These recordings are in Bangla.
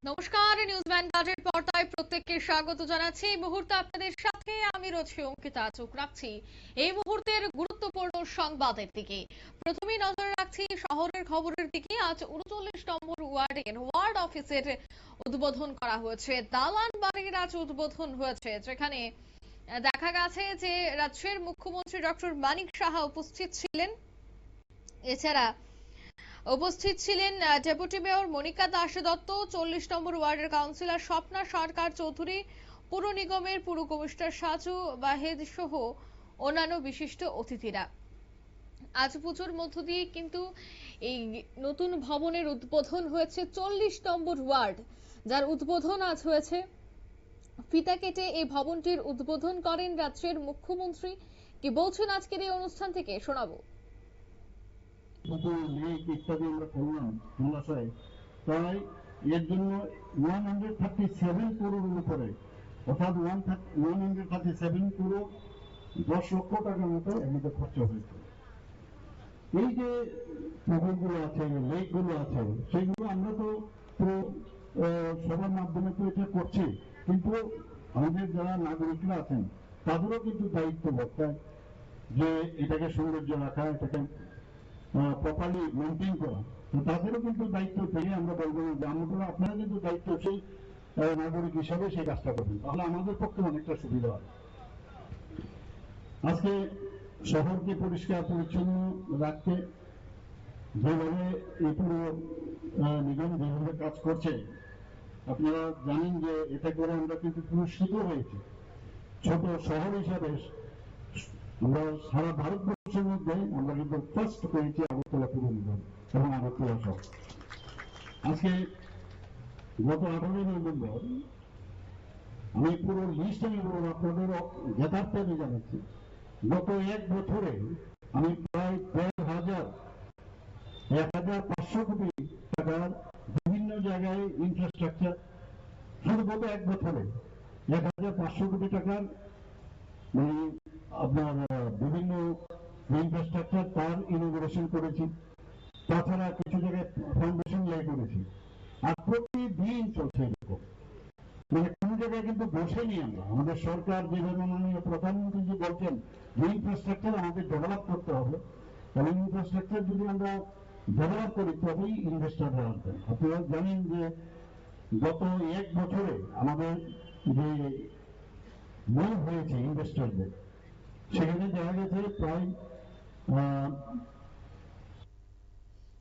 নমস্কার, নিউজ ভ্যানগার্ডের পর্দায় প্রত্যেককে স্বাগত জানাচ্ছি। এই মুহূর্তে আপনাদের সাথে আমি রয়েছি অঙ্কিতা। চোখ রাখছি এই মুহূর্তের গুরুত্বপূর্ণ সংবাদের দিকে। প্রথমেই নজর রাখছি শহরের খবরের দিকে। আজ ৩৯ নম্বর ওয়ার্ডের ওয়ার্ড অফিসের উদ্বোধন করা হয়েছে। দালান বাড়ির আজ উদ্বোধন হয়েছে, যেখানে দেখা গেছে যে রাজ্যের মুখ্যমন্ত্রী ডক্টর মানিক সাহা উপস্থিত ছিলেন। এছাড়া উপস্থিত ছিলেন ডেপুটি মেয়র মনিকা দাস দত্ত, ৪০ নম্বর ওয়ার্ডের কাউন্সিলর স্বপ্না সরকার চৌধুরী, পুর নিগমের পুর কমিশনার সাজু ওয়াহেদ সহ অন্যান্য বিশিষ্ট অতিথিরা। আজ পুজোর মধ্য দিয়ে কিন্তু এই নতুন ভবনের উদ্বোধন হয়েছে ৪০ নম্বর ওয়ার্ড, যার উদ্বোধন আজ হয়েছে। ফিতা কেটে এই ভবনটির উদ্বোধন করেন রাজ্যের মুখ্যমন্ত্রী। কি বলছেন আজকের এই অনুষ্ঠান থেকে শোনাবো। ইত্যাদি আমরা করলাম জলাশয়, তাই এর জন্য 137 করোড়ের উপরে, অর্থাৎ 137 করোড় 10 লক্ষ টাকার মতো এর মধ্যে খরচ হয়েছে। এই যে পুকুরগুলো আছে, লেকগুলো আছে, সেইগুলো আমরা তো সবার মাধ্যমে তো এটা করছি, কিন্তু আমাদের যারা নাগরিকরা আছেন তাদেরও কিন্তু দায়িত্ব বর্তায় যে এটাকে সৌন্দর্য রাখা, এটাকে প্রপারলি মেনটেন করা। তো তাদেরও কিন্তু দায়িত্ব থেকে আমরা বলবো যে আপনারা কিন্তু দায়িত্বশীল নাগরিক হিসাবে সেই কাজটা করবেন, তাহলে আমাদের পক্ষে অনেকটা সুবিধা হয়। আজকে শহরকে পরিষ্কার পরিচ্ছন্ন রাখতে যেভাবে এই পুরো নিগম যেভাবে কাজ করছে, আপনারা জানেন যে এটা করে আমরা কিন্তু পুরস্কৃত হয়েছি। ছোট শহর হিসাবে আমরা সারা ভারতবর্ষের মধ্যে আমরা কিন্তু ফার্স্ট পেয়েছি আগরতলা পুর নিগম এবং আগরতলা শহর। আজকে গত 18 নভেম্বর আমি পুরো লিস্ট আপনাদের যথার্থে জানাচ্ছি। গত এক বছরে আমি প্রায় 1,500 কোটি টাকার বিভিন্ন জায়গায় ইনফ্রাস্ট্রাকচার, শুধু গত এক বছরে 1,500 কোটি টাকার মানে আপনার বিভিন্ন ইনফ্রাস্ট্রাকচার তার ইনোগ্রেশন করেছি। তাছাড়া কিছু জায়গায় ফাউন্ডেশন লে করেছি। আর প্রতিদিন চলছে এরকম, মানে কোন জায়গায় কিন্তু বসেনি আমরা। আমাদের সরকার যেভাবে মাননীয় প্রধানমন্ত্রী যে বলছেন যে ইনফ্রাস্ট্রাকচার আমাদের ডেভেলপ করতে হবে, তাহলে ইনফ্রাস্ট্রাকচার যদি আমরা ডেভেলপ করি তবেই ইনভেস্টাররা আসবেন। আপনারা জানেন যে গত এক বছরে আমাদের যে মূল হয়েছে ইনভেস্টরদের, সেখানে দেখা গেছে প্রায়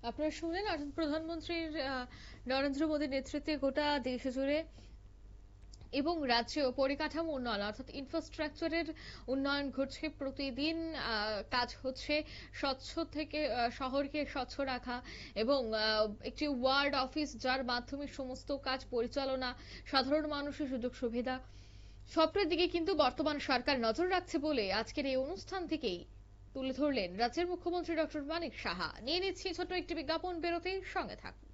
আপনারা শুনলেন প্রধানমন্ত্রীর নরেন্দ্র মোদীর নেতৃত্বে গোটা দেশ জুড়ে এবং রাজ্যেও পরিকাঠামো উন্নয়ন অর্থাৎ ইনফ্রাস্ট্রাকচারের উন্নয়ন ঘটছে। প্রতিদিন কাজ হচ্ছে স্বচ্ছ থেকে শহরকে স্বচ্ছ রাখা এবং একটি ওয়ার্ড অফিস যার মাধ্যমে সমস্ত কাজ পরিচালনা, সাধারণ মানুষের সুযোগ সুবিধা সবটার দিকে কিন্তু বর্তমান সরকার নজর রাখছে বলে আজকের এই অনুষ্ঠান থেকেই তুলে ধরলেন রাজ্যের মুখ্যমন্ত্রী ডক্টর মানিক সাহা। নিয়ে নিচ্ছি ছোট্ট একটি বিজ্ঞাপন, বেরোতেই সঙ্গে থাকুন।